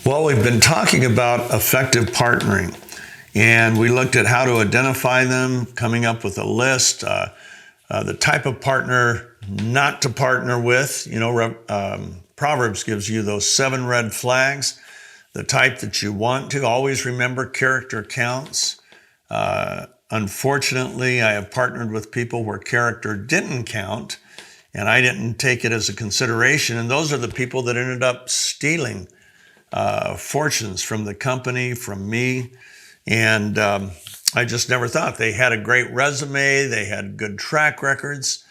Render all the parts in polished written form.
Well, we've been talking about effective partnering, and we looked at how to identify them, coming up with a list, the type of partner not to partner with. Proverbs gives you those 7 red flags, the type that you want to. Always remember character counts. Unfortunately, I have partnered with people where character didn't count, and I didn't take it as a consideration, and those are the people that ended up stealing fortunes from the company, from me. And I just never thought. They had a great resume, they had good track records,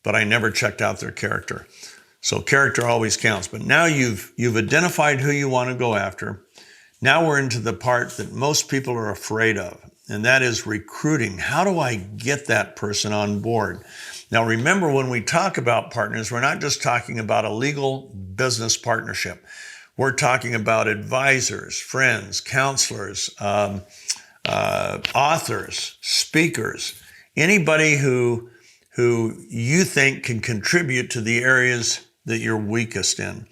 but I never checked out their character. So character always counts. But now you've identified who you want to go after. Now we're into the part that most people are afraid of, and that is recruiting. How do I get that person on board? Now remember, when we talk about partners, we're not just talking about a legal business partnership. We're talking about advisors, friends, counselors, authors, speakers, anybody who you think can contribute to the areas that you're weakest in.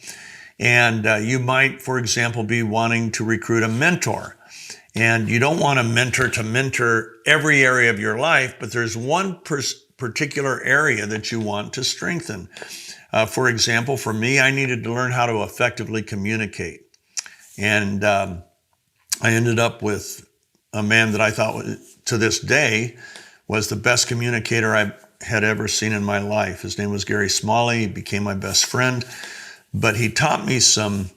And you might, for example, be wanting to recruit a mentor. And you don't want a mentor to mentor every area of your life, but there's one particular area that you want to strengthen. For example, for me, I needed to learn how to effectively communicate. And I ended up with a man that I thought, to this day, was the best communicator I had ever seen in my life. His name was Gary Smalley. He became my best friend. But he taught me some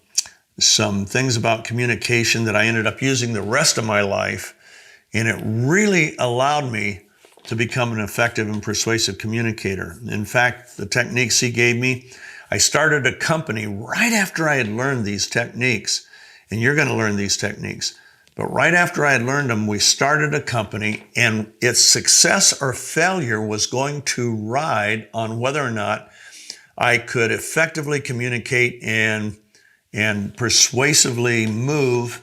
things about communication that I ended up using the rest of my life. And it really allowed me to become an effective and persuasive communicator. In fact, the techniques he gave me, I started a company right after I had learned these techniques. And you're going to learn these techniques. But right after I had learned them, we started a company, and its success or failure was going to ride on whether or not I could effectively communicate and persuasively move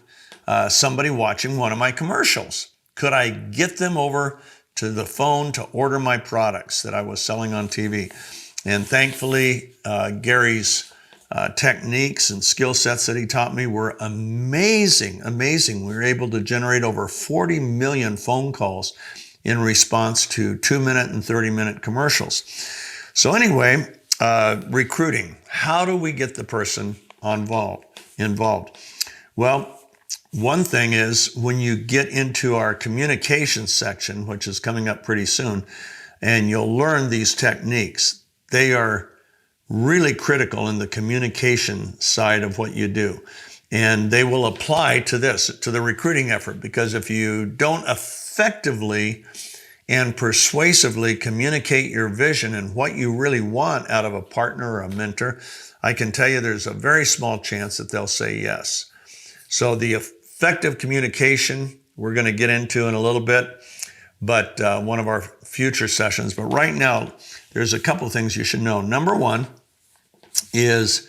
somebody watching one of my commercials. Could I get them over to the phone to order my products that I was selling on TV? And thankfully, Gary's techniques and skill sets that he taught me were amazing. We were able to generate over 40 million phone calls in response to 2-minute and 30-minute commercials. So anyway, recruiting. How do we get the person involved? Well, one thing is, when you get into our communications section, which is coming up pretty soon, and you'll learn these techniques. They are really critical in the communication side of what you do. And they will apply to the recruiting effort, because if you don't effectively and persuasively communicate your vision and what you really want out of a partner or a mentor, I can tell you there's a very small chance that they'll say yes. So the effective communication we're going to get into in a little bit, but one of our future sessions. But right now, there's a couple things you should know. Number one is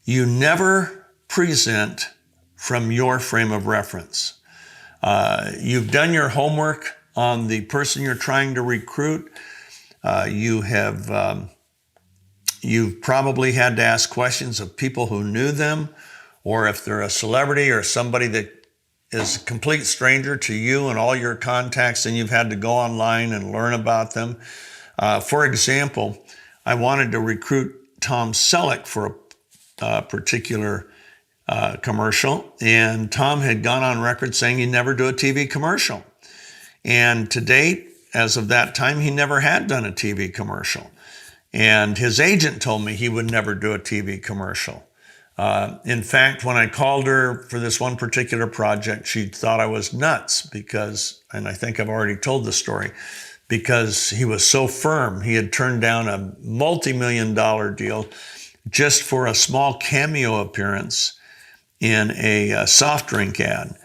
you never present from your frame of reference. You've done your homework on the person you're trying to recruit. You've probably had to ask questions of people who knew them, or if they're a celebrity or somebody that is a complete stranger to you and all your contacts, and you've had to go online and learn about them. For example, I wanted to recruit Tom Selleck for a particular commercial, and Tom had gone on record saying he'd never do a TV commercial. And to date, as of that time, he never had done a TV commercial. And his agent told me he would never do a TV commercial. In fact, when I called her for this one particular project, she thought I was nuts because, and I think I've already told the story, because he was so firm. He had turned down a multi-million-dollar deal just for a small cameo appearance in a soft drink ad.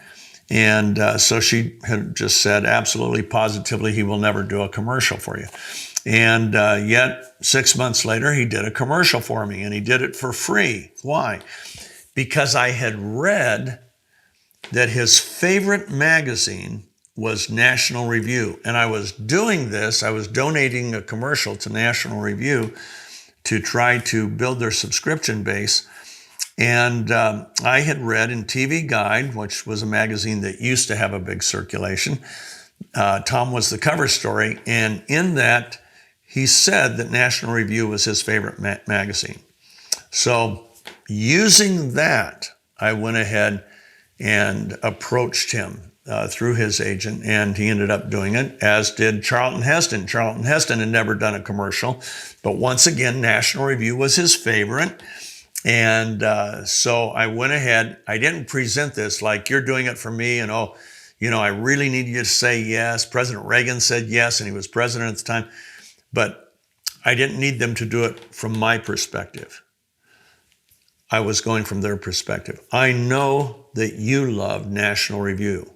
And so she had just said, absolutely, positively, he will never do a commercial for you. And yet 6 months later, he did a commercial for me, and he did it for free. Why? Because I had read that his favorite magazine was National Review. And I was doing this, I was donating a commercial to National Review to try to build their subscription base. And I had read in TV Guide, which was a magazine that used to have a big circulation, Tom was the cover story. And in that, he said that National Review was his favorite magazine. So using that, I went ahead and approached him through his agent, and he ended up doing it, as did Charlton Heston. Charlton Heston had never done a commercial, but once again, National Review was his favorite. And so I went ahead. I didn't present this like you're doing it for me, and I really need you to say yes. President Reagan said yes, and he was president at the time. But I didn't need them to do it from my perspective. I was going from their perspective. I know that you love National Review.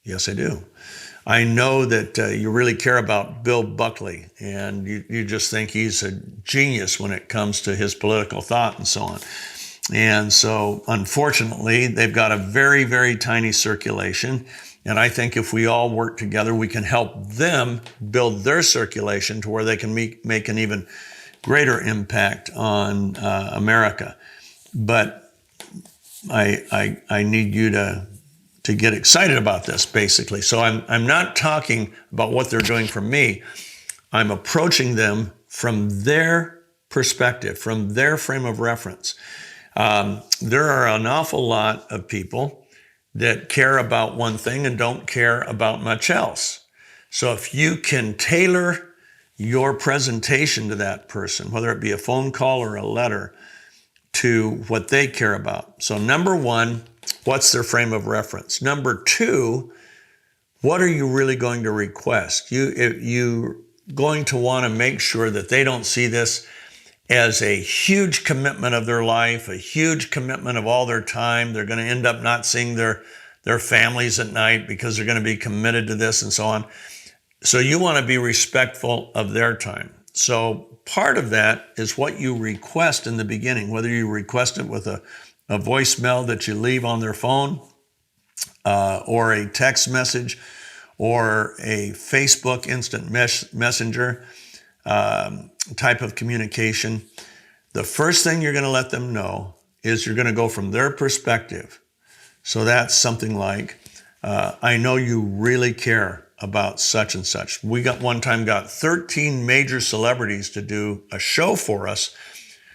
Yes, I do. I know that you really care about Bill Buckley, and you just think he's a genius when it comes to his political thought and so on. And so, unfortunately, they've got a very, very tiny circulation. And I think if we all work together, we can help them build their circulation to where they can make an even greater impact on America. But I need you to get excited about this, basically. So I'm not talking about what they're doing for me. I'm approaching them from their perspective, from their frame of reference. There are an awful lot of people that care about one thing and don't care about much else. So if you can tailor your presentation to that person, whether it be a phone call or a letter, to what they care about. So number one, what's their frame of reference? Number two, what are you really going to request? You're going to want to make sure that they don't see this as a huge commitment of their life, a huge commitment of all their time. They're going to end up not seeing their families at night because they're going to be committed to this and so on. So you want to be respectful of their time. So part of that is what you request in the beginning, whether you request it with a voicemail that you leave on their phone, or a text message, or a Facebook instant messenger type of communication. The first thing you're going to let them know is you're going to go from their perspective. So that's something like, I know you really care about such and such. We one time got 13 major celebrities to do a show for us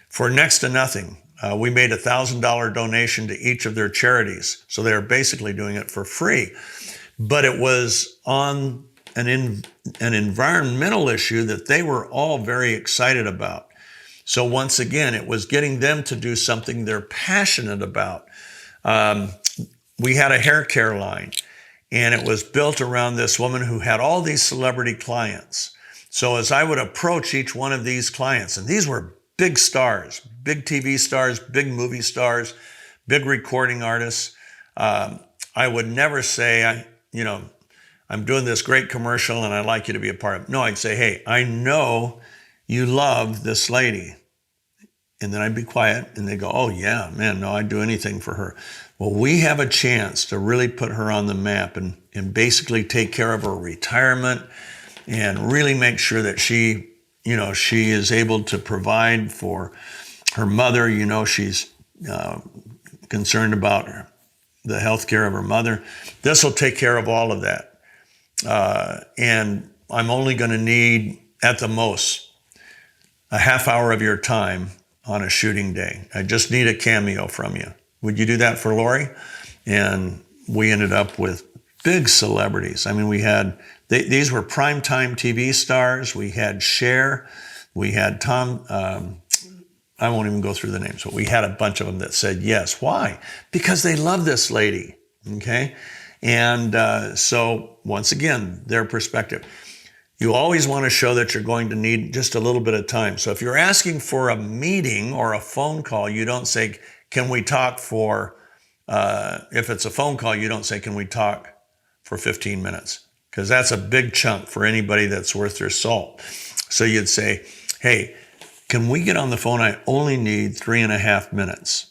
for next to nothing. We made a $1,000 donation to each of their charities. So they're basically doing it for free. But it was on an environmental issue that they were all very excited about. So once again, it was getting them to do something they're passionate about. We had a hair care line, and it was built around this woman who had all these celebrity clients. So as I would approach each one of these clients, and these were big stars, big TV stars, big movie stars, big recording artists, I would never say, I'm doing this great commercial and I'd like you to be a part of it. No, I'd say, hey, I know you love this lady. And then I'd be quiet and they'd go, oh yeah, man, no, I'd do anything for her. Well, we have a chance to really put her on the map and basically take care of her retirement and really make sure that she is able to provide for her mother. She's concerned about the health care of her mother. This will take care of all of that. And I'm only going to need, at the most, a half hour of your time on a shooting day. I just need a cameo from you. Would you do that for Lori? And we ended up with big celebrities. I mean, we had, these were primetime TV stars. We had Cher. We had Tom, I won't even go through the names, but we had a bunch of them that said yes. Why? Because they love this lady, okay? And so, once again, their perspective. You always want to show that you're going to need just a little bit of time. So if you're asking for a meeting or a phone call, you don't say, can we talk for, if it's a phone call, you don't say, can we talk for 15 minutes? Because that's a big chunk for anybody that's worth their salt. So you'd say, hey, can we get on the phone? I only need 3.5 minutes.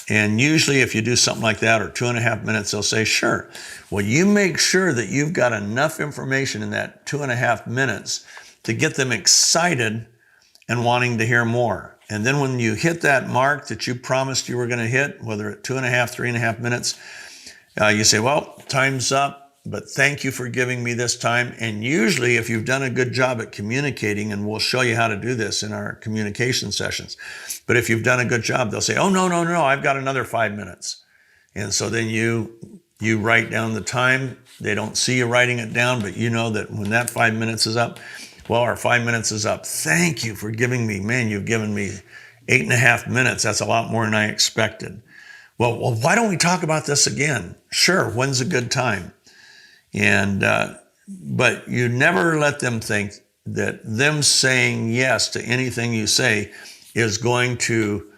And usually if you do something like that, or 2.5 minutes, they'll say, sure. Well, you make sure that you've got enough information in that 2.5 minutes to get them excited and wanting to hear more. And then when you hit that mark that you promised you were going to hit, whether at 2.5, 3.5 minutes, you say, well, time's up, but thank you for giving me this time. And usually if you've done a good job at communicating, and we'll show you how to do this in our communication sessions, but if you've done a good job, they'll say, oh, no, I've got another 5 minutes. And so then you write down the time. They don't see you writing it down, but you know that when that 5 minutes is up, well, our 5 minutes is up. Thank you for giving me, man, you've given me 8.5 minutes. That's a lot more than I expected. Well, why don't we talk about this again? Sure, when's a good time? And but you never let them think that them saying yes to anything you say is going to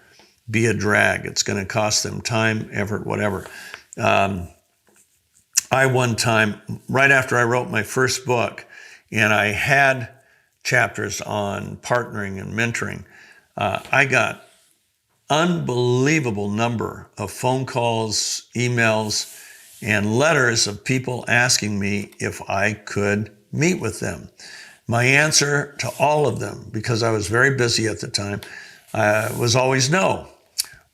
be a drag. It's going to cost them time, effort, whatever. I one time, right after I wrote my first book, and I had chapters on partnering and mentoring, I got unbelievable number of phone calls, emails, and letters of people asking me if I could meet with them. My answer to all of them, because I was very busy at the time, was always no.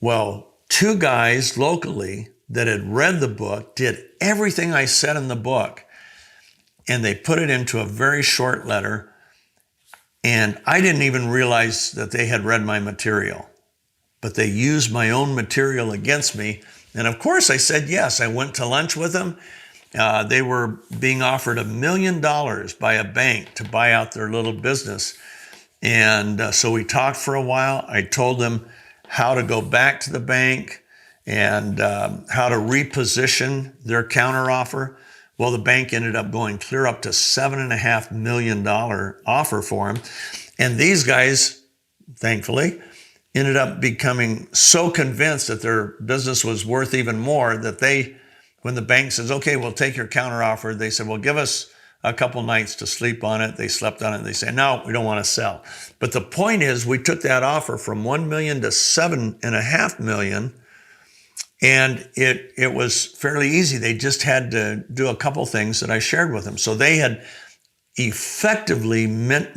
Well, 2 guys locally that had read the book did everything I said in the book, and they put it into a very short letter, and I didn't even realize that they had read my material, but they used my own material against me. And of course I said yes. I went to lunch with them. They were being offered $1 million by a bank to buy out their little business. And so we talked for a while. I told them how to go back to the bank and how to reposition their counteroffer. Well, the bank ended up going clear up to $7.5 million offer for them. And these guys, thankfully, ended up becoming so convinced that their business was worth even more that they, when the bank says, okay, we'll take your counteroffer, they said, well, give us a couple nights to sleep on it. They slept on it. They say, no, we don't want to sell. But the point is, we took that offer from 1 million to 7.5 million. And it was fairly easy. They just had to do a couple things that I shared with them. So they had effectively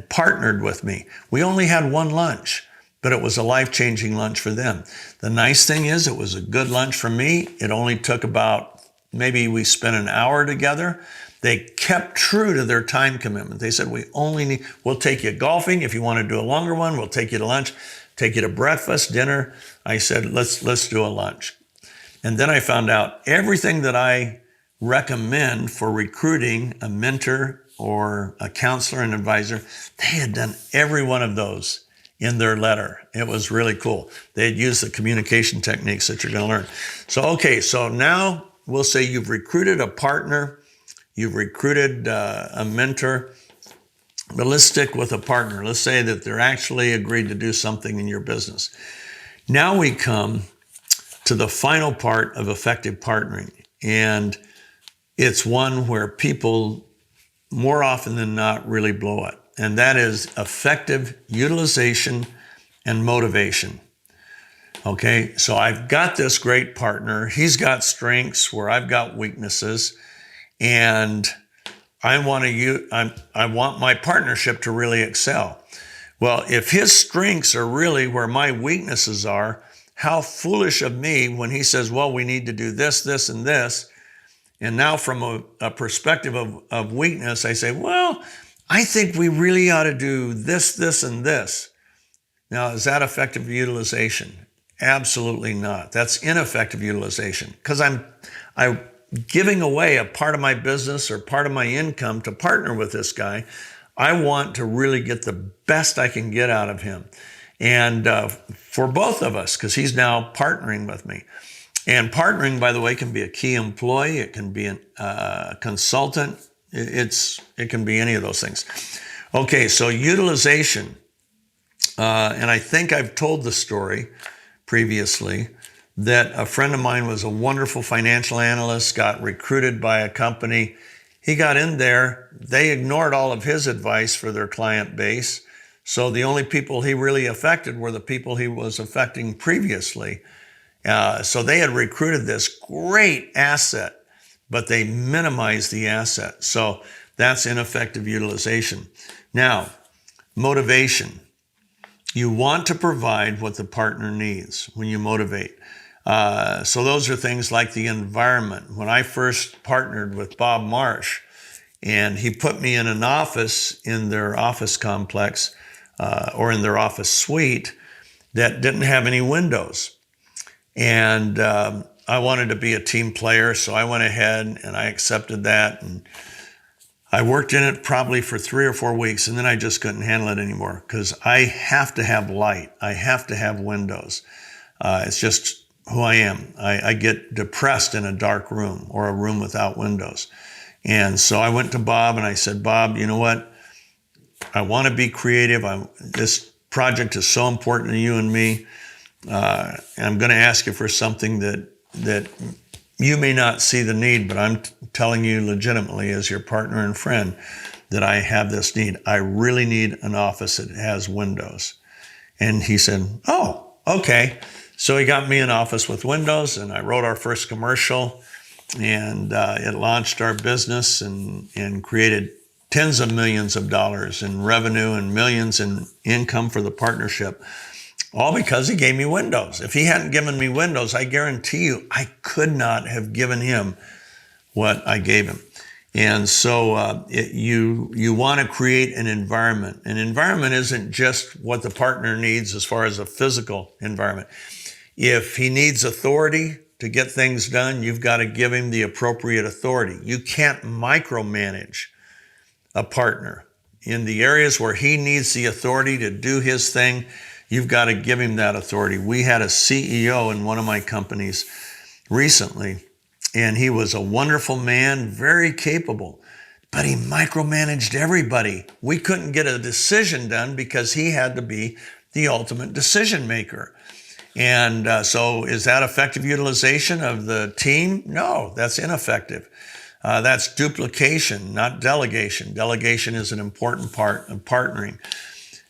partnered with me. We only had one lunch, but it was a life-changing lunch for them. The nice thing is it was a good lunch for me. It only took about, maybe we spent an hour together. They kept true to their time commitment. They said, we'll take you golfing. If you want to do a longer one, we'll take you to lunch, take you to breakfast, dinner. I said, let's do a lunch. And then I found out everything that I recommend for recruiting a mentor or a counselor and advisor, they had done every one of those in their letter. It was really cool. They had used the communication techniques that you're going to learn. So now we'll say you've recruited a partner, you've recruited a mentor, but let's stick with a partner. Let's say that they're actually agreed to do something in your business. Now we come to the final part of effective partnering. And it's one where people more often than not really blow it. And that is effective utilization and motivation. Okay, so I've got this great partner. He's got strengths where I've got weaknesses. And I want my partnership to really excel. Well, if his strengths are really where my weaknesses are, how foolish of me when he says, well, we need to do this, this, and this. And now from a perspective of weakness, I say, well, I think we really ought to do this, this, and this. Now, is that effective utilization? Absolutely not. That's ineffective utilization because I'm giving away a part of my business or part of my income to partner with this guy. I want to really get the best I can get out of him. And for both of us, because he's now partnering with me. And partnering, by the way, can be a key employee. It can be a consultant. It can be any of those things. Okay, so utilization. And I think I've told the story previously that a friend of mine was a wonderful financial analyst, got recruited by a company. He got in there. They ignored all of his advice for their client base. So the only people he really affected were the people he was affecting previously. So they had recruited this great asset, but they minimized the asset. So that's ineffective utilization. Now, motivation. You want to provide what the partner needs when you motivate. So those are things like the environment. When I first partnered with Bob Marsh, and he put me in an office in their office complex or in their office suite that didn't have any windows. And I wanted to be a team player, so I went ahead and I accepted that. And I worked in it probably for 3 or 4 weeks, and then I just couldn't handle it anymore because I have to have light. I have to have windows. It's just who I am. I get depressed in a dark room or a room without windows. And so I went to Bob and I said, Bob, you know what? I want to be creative. This project is so important to you and me. And I'm going to ask you for something that you may not see the need, but I'm telling you legitimately as your partner and friend that I have this need. I really need an office that has windows. And he said, oh, okay. So he got me an office with windows, and I wrote our first commercial, and it launched our business and created tens of millions of dollars in revenue and millions in income for the partnership. All because he gave me windows. If he hadn't given me windows, I guarantee you I could not have given him what I gave him. And so you want to create an environment. An environment isn't just what the partner needs as far as a physical environment. If he needs authority to get things done, you've got to give him the appropriate authority. You can't micromanage a partner. In the areas where he needs the authority to do his thing, you've got to give him that authority. We had a CEO in one of my companies recently, and he was a wonderful man, very capable, but he micromanaged everybody. We couldn't get a decision done because he had to be the ultimate decision maker. And so is that effective utilization of the team? No, that's ineffective. That's duplication, not delegation. Delegation is an important part of partnering.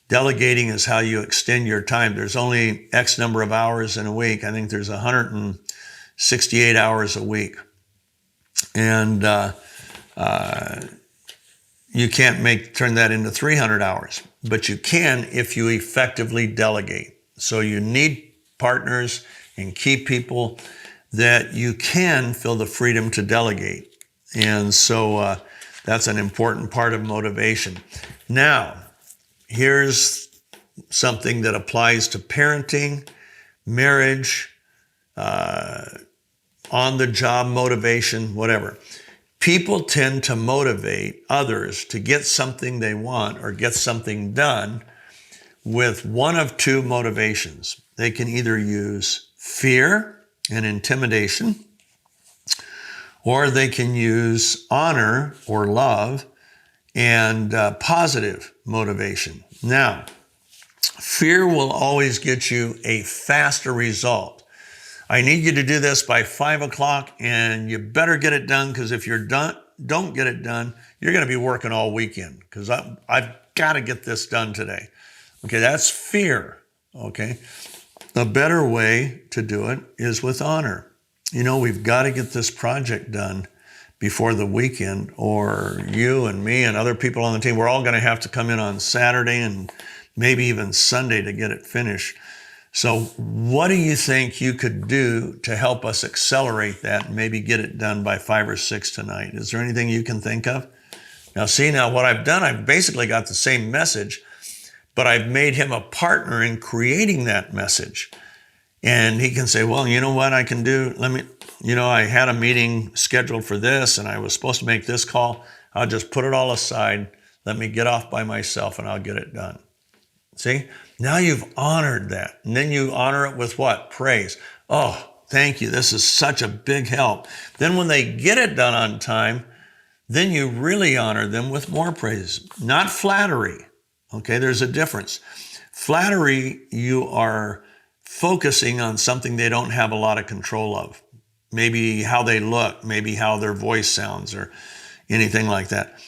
Delegating is how you extend your time. There's only X number of hours in a week. I think there's 168 hours a week. And you can't turn that into 300 hours, but you can if you effectively delegate. So you need partners and key people that you can feel the freedom to delegate. And so that's an important part of motivation. Now, here's something that applies to parenting, marriage, on-the-job motivation, whatever. People tend to motivate others to get something they want or get something done with one of two motivations. They can either use fear and intimidation, or they can use honor or love and positive motivation. Now, fear will always get you a faster result. I need you to do this by 5 o'clock, and you better get it done, because if don't get it done, you're going to be working all weekend, because I've got to get this done today. Okay, that's fear. Okay, a better way to do it is with honor. You know, we've got to get this project done before the weekend, or you and me and other people on the team, we're all going to have to come in on Saturday and maybe even Sunday to get it finished. So what do you think you could do to help us accelerate that and maybe get it done by 5 or 6 tonight? Is there anything you can think of? Now what I've done, I've basically got the same message, but I've made him a partner in creating that message. And he can say, well, you know what I can do? I had a meeting scheduled for this, and I was supposed to make this call. I'll just put it all aside. Let me get off by myself, and I'll get it done. See? Now you've honored that. And then you honor it with what? Praise. Oh, thank you. This is such a big help. Then when they get it done on time, then you really honor them with more praise. Not flattery. Okay, there's a difference. Flattery, you are focusing on something they don't have a lot of control of. Maybe how they look, maybe how their voice sounds, or anything like that.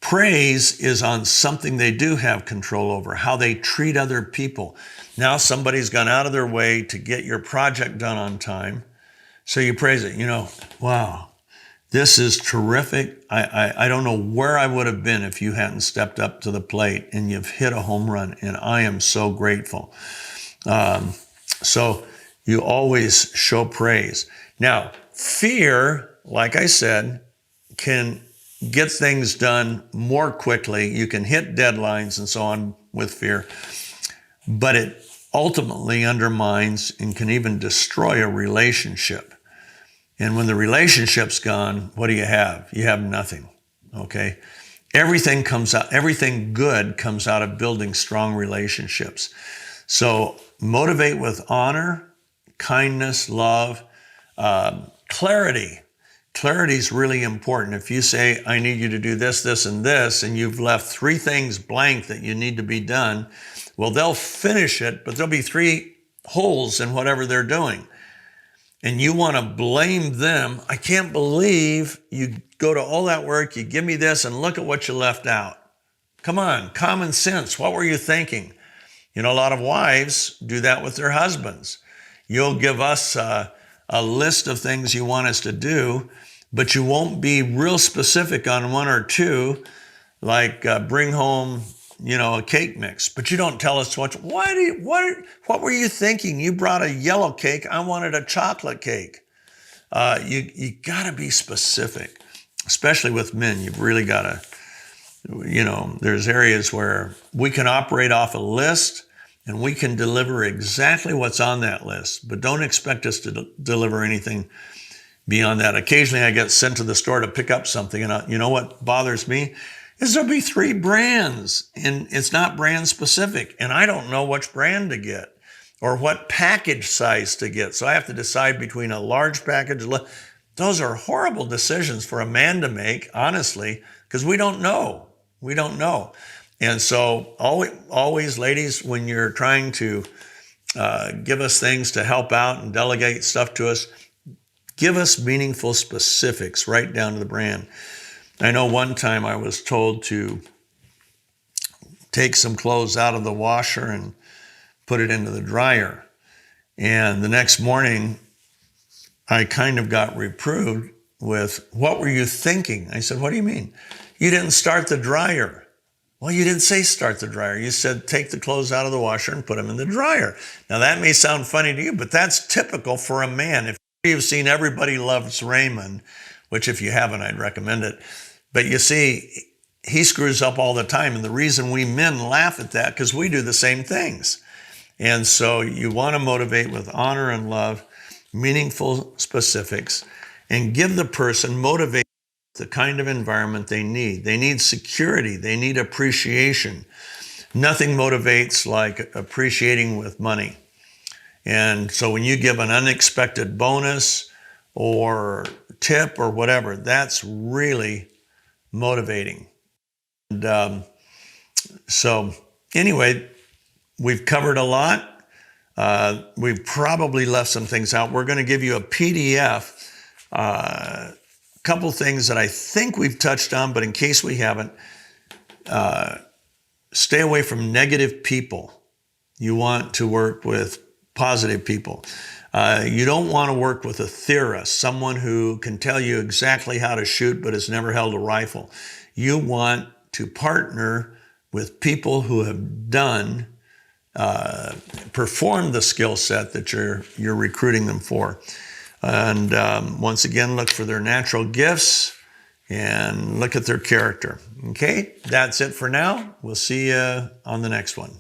Praise is on something they do have control over, how they treat other people. Now somebody's gone out of their way to get your project done on time, so you praise it. Wow, This is terrific. I don't know where I would have been if you hadn't stepped up to the plate, and you've hit a home run, and I am so grateful. So you always show praise. Now, fear, like I said, can get things done more quickly. You can hit deadlines and so on with fear, but it ultimately undermines and can even destroy a relationship. And when the relationship's gone, what do you have? You have nothing, okay? Everything good comes out of building strong relationships. So motivate with honor, kindness, love, clarity. Clarity is really important. If you say, I need you to do this, this, and this, and you've left 3 things blank that you need to be done, well, they'll finish it, but there'll be 3 holes in whatever they're doing. And you want to blame them. I can't believe you go to all that work, you give me this, and look at what you left out. Come on, common sense. What were you thinking? You know, a lot of wives do that with their husbands. You'll give us a list of things you want us to do, but you won't be real specific on 1 or 2, like bring home, a cake mix. But you don't tell us what were you thinking? You brought a yellow cake. I wanted a chocolate cake. You got to be specific, especially with men. You've really got to, there's areas where we can operate off a list and we can deliver exactly what's on that list, but don't expect us to deliver anything beyond that. Occasionally I get sent to the store to pick up something, and you know what bothers me is there'll be 3 brands and it's not brand specific, and I don't know which brand to get or what package size to get. So I have to decide between a large package. Those are horrible decisions for a man to make, honestly, because we don't know. We don't know. And so always, ladies, when you're trying to give us things to help out and delegate stuff to us, give us meaningful specifics right down to the brand. I know one time I was told to take some clothes out of the washer and put it into the dryer. And the next morning, I kind of got reproved with, what were you thinking? I said, what do you mean? You didn't start the dryer. Well, you didn't say start the dryer. You said take the clothes out of the washer and put them in the dryer. Now, that may sound funny to you, but that's typical for a man. If you've seen Everybody Loves Raymond, which if you haven't, I'd recommend it. But you see, he screws up all the time. And the reason we men laugh at that, because we do the same things. And so you want to motivate with honor and love, meaningful specifics, and give the person motivation, the kind of environment they need. They need security. They need appreciation. Nothing motivates like appreciating with money. And so when you give an unexpected bonus or tip or whatever, that's really motivating. And so anyway, we've covered a lot. We've probably left some things out. We're going to give you a PDF, couple things that I think we've touched on, but in case we haven't, stay away from negative people. You want to work with positive people. You don't want to work with a theorist, someone who can tell you exactly how to shoot but has never held a rifle. You want to partner with people who have performed the skill set that you're recruiting them for. And once again, look for their natural gifts and look at their character. Okay, that's it for now. We'll see you on the next one.